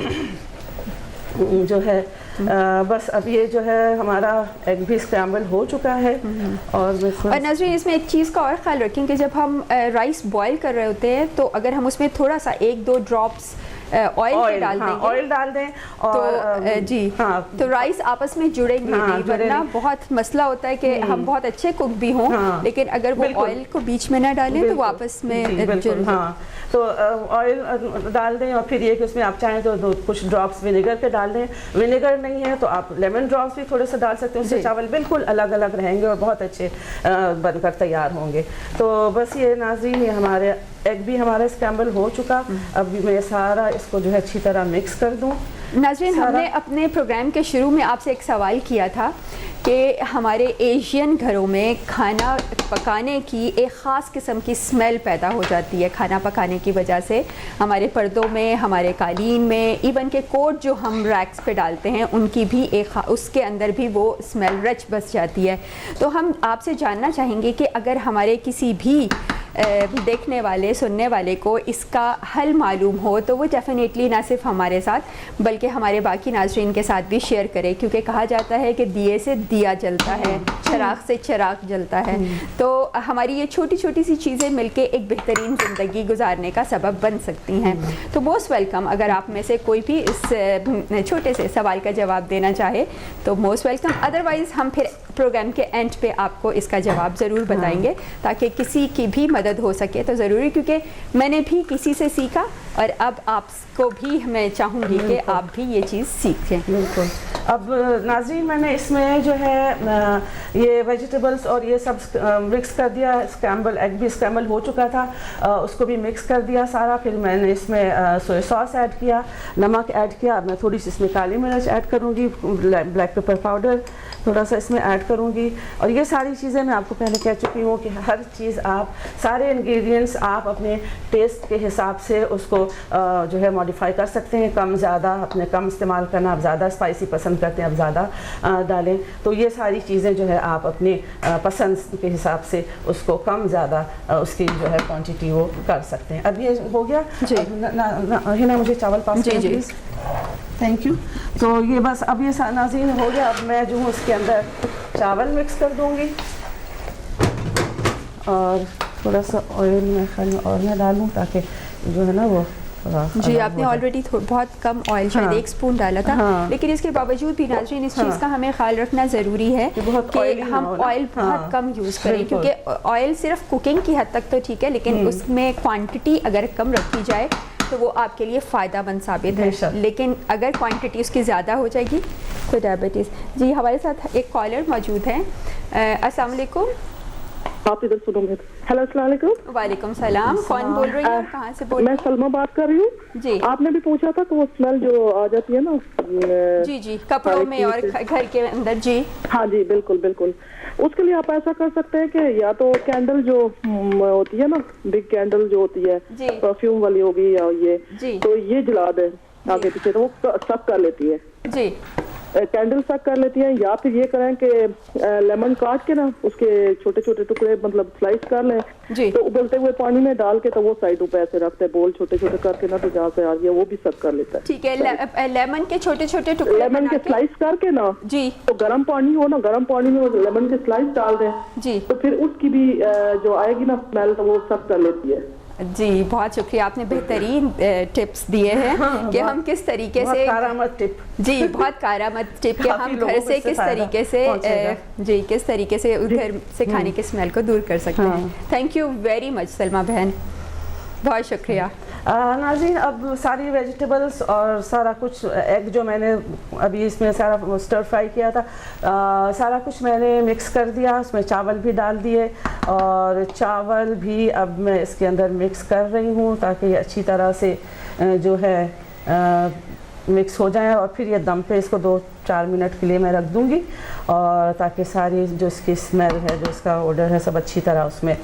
जो है बस अब ये जो है हमारा एग भी स्क्रैम्बल हो चुका है। और नाज़रीन इसमें एक चीज़ का और ख्याल रखें कि जब हम राइस बॉईल कर रहे होते हैं तो अगर हम उसमें थोड़ा सा 1-2 ड्रॉप्स ऑयल डाल देंगे, ऑयल डाल दें और जी हाँ, तो राइस आपस में जुड़ेंगे नहीं, वरना बहुत मसला होता है कि हम बहुत अच्छे कुक भी हों लेकिन अगर वो ऑयल को बीच में ना डालें तो वो आपस में जुड़। हाँ, तो ऑयल डाल दें और फिर ये कि उसमें आप चाहें तो कुछ ड्रॉप्स विनेगर के डाल दें, विनेगर नहीं है तो आप लेमन ड्रॉप्स भी थोड़े से डाल सकते हैं, उससे चावल बिल्कुल अलग अलग रहेंगे और बहुत अच्छे बनकर तैयार होंगे। तो बस ये नाज़रीन, ये हमारे एग भी हमारा स्क्रैम्बल हो चुका। अब मैं सारा इसको जो है अच्छी तरह मिक्स कर दूँ। नाज़रीन, हमने अपने प्रोग्राम के शुरू में आपसे एक सवाल किया था कि हमारे एशियन घरों में खाना पकाने की एक ख़ास किस्म की स्मेल पैदा हो जाती है। खाना पकाने की वजह से हमारे पर्दों में, हमारे कालीन में, इवन के कोट जो हम रैक्स पे डालते हैं उनकी भी उसके अंदर भी वो स्मेल रच बस जाती है। तो हम आपसे जानना चाहेंगे कि अगर हमारे किसी भी देखने वाले, सुनने वाले को इसका हल मालूम हो तो वो डेफिनेटली ना सिर्फ हमारे साथ बल्कि हमारे बाकी नाज़रीन के साथ भी शेयर करें, क्योंकि कहा जाता है कि दिए से दिया जलता है, चिराग से चिराग जलता है। तो हमारी ये छोटी छोटी सी चीज़ें मिलके एक बेहतरीन ज़िंदगी गुजारने का सबब बन सकती हैं। तो मोस्ट वेलकम, अगर आप में से कोई भी इस छोटे से सवाल का जवाब देना चाहे तो मोस्ट वेलकम। अदरवाइज़ हम फिर प्रोग्राम के एंड पे आपको इसका जवाब ज़रूर बताएंगे ताकि किसी की भी मदद हो सके। तो ज़रूरी, क्योंकि मैंने भी किसी से सीखा और अब आपको भी मैं चाहूँगी कि आप भी ये चीज़ सीखें। बिल्कुल। अब नाज़रीन, मैंने इसमें जो है ये वेजिटेबल्स और ये सब मिक्स कर दिया। स्क्रैम्बल एग भी स्क्रैम्बल हो चुका था, उसको भी मिक्स कर दिया सारा। फिर मैंने इसमें सोया सॉस ऐड किया, नमक ऐड किया। मैं थोड़ी सी इसमें काली मिर्च ऐड करूँगी, ब्लैक पेपर पाउडर थोड़ा सा इसमें ऐड करूँगी। और ये सारी चीज़ें मैं आपको पहले कह चुकी हूँ कि हर चीज़ आप, सारे इंग्रेडिएंट्स आप अपने टेस्ट के हिसाब से उसको जो है मॉडिफाई कर सकते हैं। कम ज़्यादा, अपने कम इस्तेमाल करना, आप ज़्यादा स्पाइसी पसंद करते हैं आप ज़्यादा डालें। तो ये सारी चीज़ें जो है आप अपने पसंद के हिसाब से उसको कम ज़्यादा उसकी जो है क्वांटिटी वो कर सकते हैं। अब ये हो गया जी। हिना, मुझे चावल पास करें प्लीज़। Thank you. तो ये बस अब ये नाज़रीन हो गया। अब मैं जो हूँ उसके अंदर चावल मिक्स कर दूँगी और थोड़ा सा ऑयल में और मैं डालूँ ताकि जो है ना वो जी। आपने ऑलरेडी बहुत कम ऑयल, शायद 1 स्पून डाला था। लेकिन इसके बावजूद भी नाज़रीन इस चीज़ का हमें ख्याल रखना ज़रूरी है कि हम ऑयल बहुत कम यूज़ करें, क्योंकि ऑयल सिर्फ कुकिंग की हद तक तो ठीक है, लेकिन उसमें क्वांटिटी अगर कम रखी जाए तो वो आपके लिए फ़ायदा मंद साबित है। लेकिन अगर क्वांटिटी उसकी ज़्यादा हो जाएगी तो डायबिटीज़। जी, हमारे साथ एक कॉलर मौजूद है। अस्सलाम वालेकुम। आप इधर सुनोगे। हेलो, अस्सलाम वालेकुम। वालेकुम सलाम। कौन बोल रही है, कहाँ से बोल रही हैं? मैं सलमा बात कर रही हूँ जी। आपने भी पूछा था तो वो स्मेल जो आ जाती है ना जी जी कपड़ों में और घर के अंदर। जी हाँ जी, बिल्कुल बिल्कुल। उसके लिए आप ऐसा कर सकते हैं कि या तो कैंडल जो होती है ना, बिग कैंडल जो होती है, परफ्यूम वाली होगी या ये, तो ये जला दे आगे पीछे, तो वो सक कर लेती है जी, कैंडल सक कर लेती है। या फिर ये करें कि लेमन काट के ना उसके छोटे छोटे टुकड़े मतलब स्लाइस कर लें, तो उबलते हुए पानी में डाल के तो वो साइड पे ऐसे रखते हैं, बोल छोटे छोटे करके ना, तो जहाँ से आ गया वो भी सक कर लेता है। ठीक है। लेमन के छोटे छोटे टुकड़े, लेमन के स्लाइस करके ना जी, तो गर्म पानी हो ना, गर्म पानी में लेमन के स्लाइस डाल दें जी, तो फिर उसकी भी जो आएगी ना स्मेल, तो वो सक कर लेती है जी। बहुत शुक्रिया, आपने बेहतरीन टिप्स दिए हैं कि हम किस तरीके से, कारामद टिप जी, बहुत कारामद टिप कि हम घर से किस तरीके से जी, किस तरीके से घर से खाने के स्मेल को दूर कर सकते हैं। Thank you very much Salma बहन, बहुत शुक्रिया। नाज़रीन, अब सारी वेजिटेबल्स और सारा कुछ एग जो मैंने अभी इसमें सारा स्टर फ्राई किया था, सारा कुछ मैंने मिक्स कर दिया। उसमें चावल भी डाल दिए और चावल भी अब मैं इसके अंदर मिक्स कर रही हूँ ताकि ये अच्छी तरह से जो है मिक्स हो जाए। और फिर ये दम पे इसको 2-4 मिनट के लिए मैं रख दूँगी, और ताकि सारी जो इसकी स्मेल है, जो इसका ऑर्डर है, सब अच्छी तरह उसमें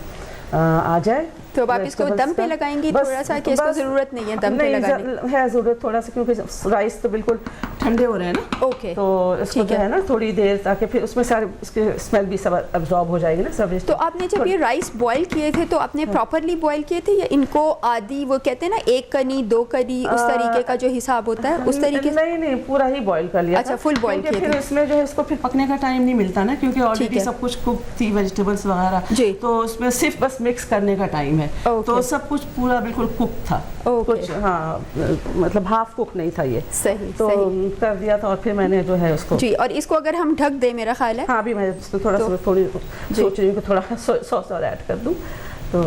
आ जाए। तो अब आप इसको दम पे लगाएंगी थोड़ा सा, कि इसको ज़रूरत नहीं है दम पे लगाने? है ज़रूरत थोड़ा सा, क्योंकि राइस तो बिल्कुल ठंडे हो रहे हैं ना। ओके, तो इसको जो है ना थोड़ी देर, ताकि फिर उसमें सारे इसके स्मेल भी सब अब्जॉर्ब हो जाएगी ना सब। तो आपने जब ये राइस बॉईल किए थे तो आपने प्रॉपरली बॉईल किए थे या इनको आधी, वो कहते हैं ना 1 कनी 2 कनी, उस तरीके का जो हिसाब होता है उस तरीके से? नहीं, पूरा ही बॉईल कर लिया। अच्छा, फुल बॉईल किया। फिर इसमें जो है इसको फिर पकने का टाइम नहीं मिलता ना, क्योंकि ऑलरेडी सब कुछ कुक थी, वेजिटेबल्स वगैरह, तो उसमें सिर्फ बस मिक्स करने का टाइम है। है। तो सब कुछ पूरा बिल्कुल कुक था, कुछ हाँ मतलब हाफ कुक नहीं था ये। सही, तो सही। कर दिया था और फिर मैंने जो है उसको जी, और इसको अगर हम ढक दें मेरा ख्याल है। हाँ, अभी मैं इसको थोड़ा सा थोड़ी सोच रही हूँ कि थोड़ा सॉस और ऐड कर दूँ, तो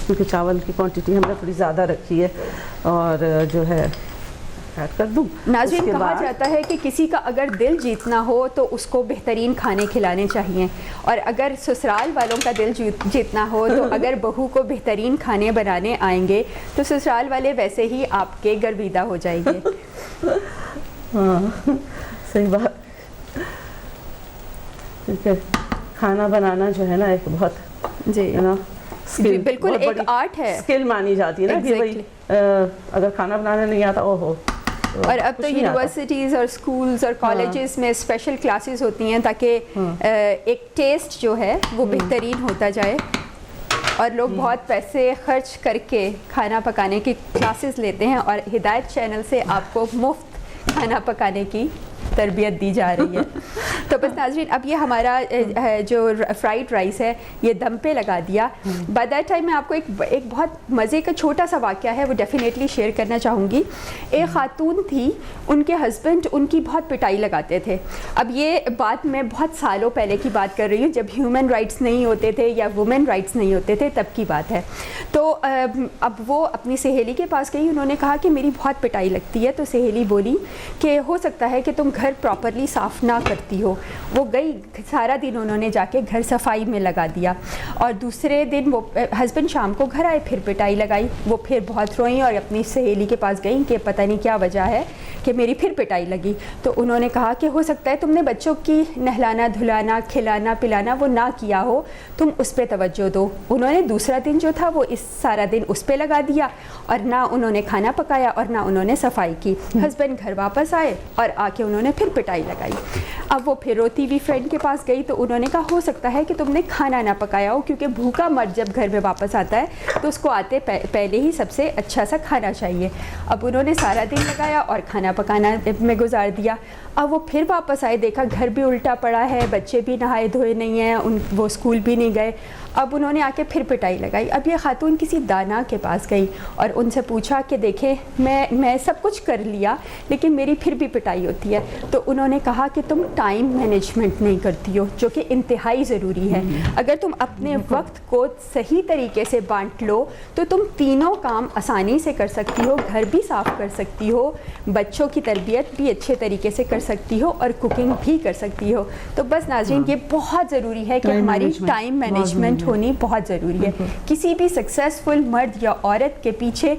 क्योंकि चावल की क्वांटिटी हमने थोड़ी ज़्यादा रखी है और जो है ऐड कर दूँ। नाज़रीन, कहा जाता है कि किसी का अगर दिल जीतना हो तो उसको बेहतरीन खाने खिलाने चाहिए, और अगर ससुराल वालों का दिल जीतना हो तो अगर बहू को बेहतरीन खाने बनाने आएंगे तो ससुराल वाले वैसे ही आपके गर्विदा हो जाएंगे। हाँ, सही बात। ठीक है, खाना बनाना जो है ना एक बहुत जी है ना स्किल, बिल्कुल एक आर्ट है, स्किल मानी जाती है ना कि भाई अगर खाना बनाना नहीं आता ओहो। और अब तो यूनिवर्सिटीज़ और स्कूल्स और कॉलेजेस में स्पेशल क्लासेस होती हैं ताकि एक टेस्ट जो है वो बेहतरीन होता जाए, और लोग बहुत पैसे खर्च करके खाना पकाने की क्लासेस लेते हैं, और हिदायत चैनल से आपको मुफ्त खाना पकाने की तरबियत दी जा रही है। तो बस नाज़रीन, अब ये हमारा जो फ्राइड राइस है ये दम पे लगा दिया। बाय दैट टाइम मैं आपको एक बहुत मज़े का छोटा सा वाक़या है वो डेफिनेटली शेयर करना चाहूँगी। एक ख़ातून थी, उनके हस्बैंड उनकी बहुत पिटाई लगाते थे। अब ये बात मैं बहुत सालों पहले की बात कर रही हूँ, जब ह्यूमन राइट्स नहीं होते थे या वुमेन राइट्स नहीं होते थे, तब की बात है। तो अब वो अपनी सहेली के पास गई, उन्होंने कहा कि मेरी बहुत पिटाई लगती है। तो सहेली बोली कि हो सकता है कि तुम घर प्रॉपरली साफ़ ना करती हो। वो गई, सारा दिन उन्होंने जाके घर सफाई में लगा दिया, और दूसरे दिन वो हस्बैंड शाम को घर आए, फिर पिटाई लगाई। वो फिर बहुत रोई और अपनी सहेली के पास गई कि पता नहीं क्या वजह है कि मेरी फिर पिटाई लगी। तो उन्होंने कहा कि हो सकता है तुमने बच्चों की नहलाना धुलाना खिलाना पिलाना वो ना किया हो, तुम उस पर तवज्जो दो। उन्होंने दूसरा दिन जो था वो इस सारा दिन उस पर लगा दिया, और ना उन्होंने खाना पकाया और ना उन्होंने सफाई की। हस्बैंड घर वापस आए और आके उन्होंने फिर पिटाई लगाई। अब वो फिर रोती हुई फ्रेंड के पास गई, तो उन्होंने कहा हो सकता है कि तुमने खाना ना पकाया हो, क्योंकि भूखा मर्द जब घर में वापस आता है तो उसको आते पहले ही सबसे अच्छा सा खाना चाहिए। अब उन्होंने सारा दिन लगाया और खाना पकाना में गुजार दिया। अब वो फिर वापस आए, देखा घर भी उल्टा पड़ा है, बच्चे भी नहाए धोए नहीं हैं, वो स्कूल भी नहीं गए। अब उन्होंने आके फिर पिटाई लगाई। अब ये खातून किसी दाना के पास गई और उनसे पूछा कि देखें मैं सब कुछ कर लिया लेकिन मेरी फिर भी पिटाई होती है। तो उन्होंने कहा कि तुम टाइम मैनेजमेंट नहीं करती हो, जो कि इंतहाई ज़रूरी है। अगर तुम अपने वक्त को सही तरीके से बांट लो तो तुम तीनों काम आसानी से कर सकती हो, घर भी साफ़ कर सकती हो, बच्चों की तरबियत भी अच्छे तरीके से कर सकती हो और कुकिंग भी कर सकती हो। तो बस नाज़रीन, ये बहुत ज़रूरी है कि हमारी टाइम मैनेजमेंट होनी बहुत ज़रूरी है। किसी भी सक्सेसफुल मर्द या औरत के पीछे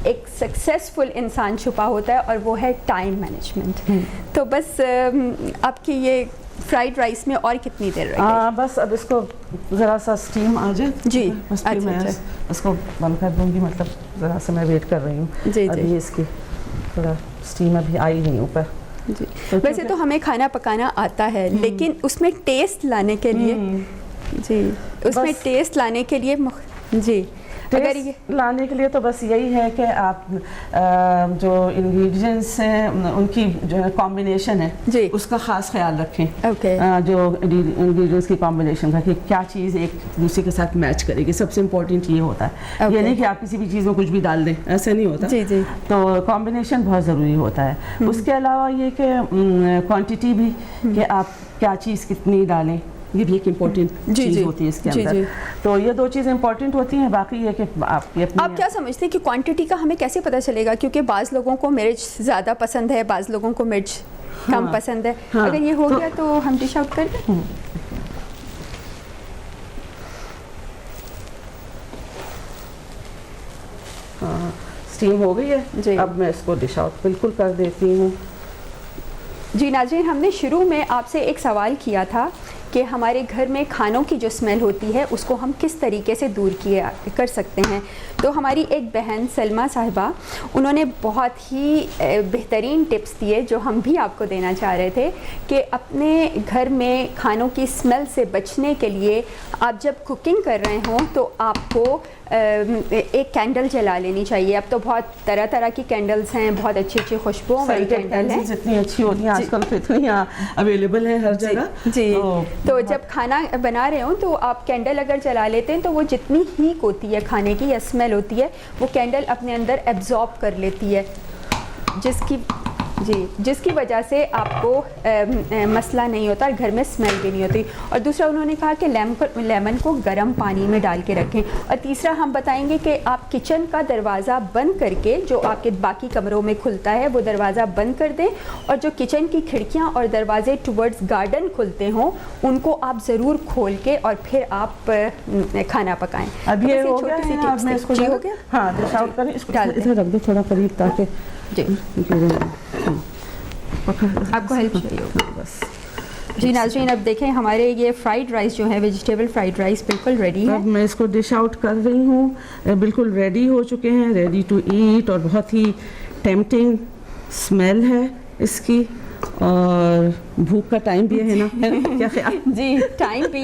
एक सक्सेसफुल इंसान छुपा होता है और वो है टाइम मैनेजमेंट। तो बस आपकी ये फ्राइड राइस में और कितनी देर रखें? बस अब इसको ज़रा सा स्टीम आ जाए जी। बस फिर मैं इसको बंद कर दूँगी, मतलब ज़रा सा मैं वेट कर रही हूँ। अभी इसकी थोड़ा स्टीम अभी आई नहीं ऊपर जी। तो वैसे तो हमें खाना पकाना आता है, लेकिन उसमें टेस्ट लाने के लिए जी, उसमें टेस्ट लाने के लिए जी, अगर ये लाने के लिए तो बस यही है कि आप जो इंग्रेडिएंट्स हैं उनकी जो कॉम्बिनेशन है जी, उसका ख़ास ख्याल रखें। ओके। जो इंग्रेडिएंट्स की कॉम्बिनेशन का कि क्या चीज़ एक दूसरे के साथ मैच करेगी, सबसे इम्पोर्टेंट ये होता है। ये नहीं कि आप किसी भी चीज़ में कुछ भी डाल दें, ऐसा नहीं होता। जी जी। तो कॉम्बिनेशन बहुत ज़रूरी होता है। उसके अलावा ये कि क्वांटिटी भी कि आप क्या चीज़ कितनी डालें, ये भी एक इम्पोर्टेंट चीज़ होती है इसके अंदर। तो ये दो चीज़ें इम्पोर्टेंट होती हैं। बाकी ये कि आप क्या समझते हैं कि क्वांटिटी का हमें कैसे पता चलेगा? क्योंकि बाज़ लोगों को मिर्च ज़्यादा पसंद है, बाज़ लोगों को मिर्च कम पसंद है। अगर ये हो गया तो हम डिश आउट कर दें। हाँ, स्टीम हो गई है जी। अब मैं इसको डिश आउट बिल्कुल कर देती हूँ। जी नाज़रीन, हमने शुरू में आपसे एक सवाल किया था कि हमारे घर में खानों की जो स्मेल होती है उसको हम किस तरीके से दूर कर सकते हैं। तो हमारी एक बहन सलमा साहिबा, उन्होंने बहुत ही बेहतरीन टिप्स दिए जो हम भी आपको देना चाह रहे थे कि अपने घर में खानों की स्मेल से बचने के लिए आप जब कुकिंग कर रहे हों तो आपको एक कैंडल जला लेनी चाहिए। अब तो बहुत तरह तरह की कैंडल्स हैं, बहुत अच्छी अच्छी खुशबुओं वाली कैंडल हैं, जितनी अच्छी होती हैं आजकल तो इतनी अवेलेबल है हर जगह जी। तो जब खाना बना रहे हो तो आप कैंडल अगर जला लेते हैं तो वो जितनी हीट होती है खाने की या स्मेल होती है वो कैंडल अपने अंदर एब्जॉर्ब कर लेती है, जिसकी वजह से आपको मसला नहीं होता और घर में स्मेल भी नहीं होती। और दूसरा उन्होंने कहा कि लेमन को गर्म पानी में डाल के रखें। और तीसरा हम बताएंगे कि आप किचन का दरवाज़ा बंद करके, जो आपके बाकी कमरों में खुलता है वो दरवाज़ा बंद कर दें, और जो किचन की खिड़कियां और दरवाजे टुवर्ड्स गार्डन खुलते हों उनको आप ज़रूर खोल के और फिर आप खाना पकाएँ। अब ये हो गया है, अब मैं इसको हो गया, हाँ डिश आउट करें, इसको इधर रख दो थोड़ा करीब ताकि आपको हेल्प चाहिए होगा बस। जी नाज़रीन, अब देखें हमारे ये फ्राइड राइस जो है, वेजिटेबल फ्राइड राइस बिल्कुल रेडी है। अब मैं इसको डिश आउट कर रही हूँ, बिल्कुल रेडी हो चुके हैं, रेडी टू ईट, और बहुत ही टेम्पटिंग स्मेल है इसकी, और भूख का टाइम भी है ना, क्या ख्याल? जी टाइम भी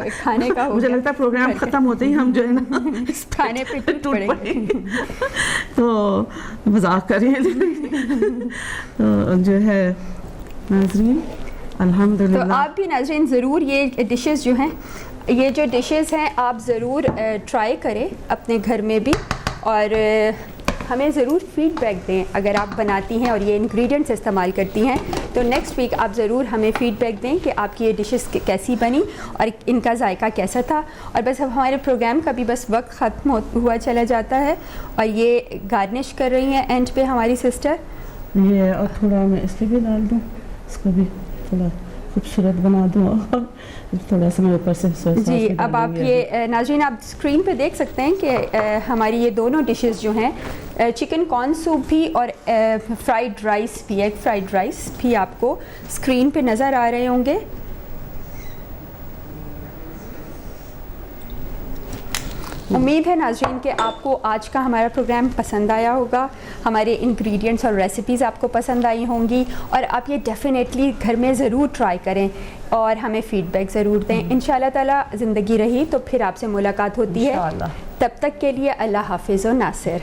खाने का हो मुझे लगता है प्रोग्राम ख़त्म होते ही हम जो है ना खाने पे टूट पड़ेंगे। तो मजाक करें तो जो है नाज़रीन अल्हम्दुलिल्लाह, तो आप भी नाज़रीन ज़रूर ये डिशेस जो हैं, ये जो डिशेस हैं आप ज़रूर ट्राई करें अपने घर में भी, और हमें ज़रूर फीडबैक दें अगर आप बनाती हैं और ये इंग्रेडिएंट्स इस्तेमाल करती हैं। तो नेक्स्ट वीक आप ज़रूर हमें फीडबैक दें कि आपकी ये डिशेस कैसी बनी और इनका जायका कैसा था। और बस अब हमारे प्रोग्राम का भी बस वक्त ख़त्म हुआ चला जाता है, और ये गार्निश कर रही हैं एंड पे हमारी सिस्टर। ये और थोड़ा मैं इसलिए भी डाल दूँ, इसको भी थोड़ा खूबसूरत बना दूँ, और थोड़ा सा मैं ऊपर से जी। अब आप ये नाज़रीन आप स्क्रीन पे देख सकते हैं कि हमारी ये दोनों डिशेस जो हैं, चिकन कॉर्न सूप भी और फ्राइड राइस भी, एग फ्राइड राइस भी आपको स्क्रीन पे नज़र आ रहे होंगे। उम्मीद है नाज़रीन कि आपको आज का हमारा प्रोग्राम पसंद आया होगा, हमारे इंग्रेडिएंट्स और रेसिपीज़ आपको पसंद आई होंगी, और आप ये डेफ़िनेटली घर में ज़रूर ट्राई करें और हमें फ़ीडबैक ज़रूर दें। इंशाअल्लाह ताला ज़िंदगी रही तो फिर आपसे मुलाकात होती है। तब तक के लिए अल्लाह हाफ़िज़ व नासिर।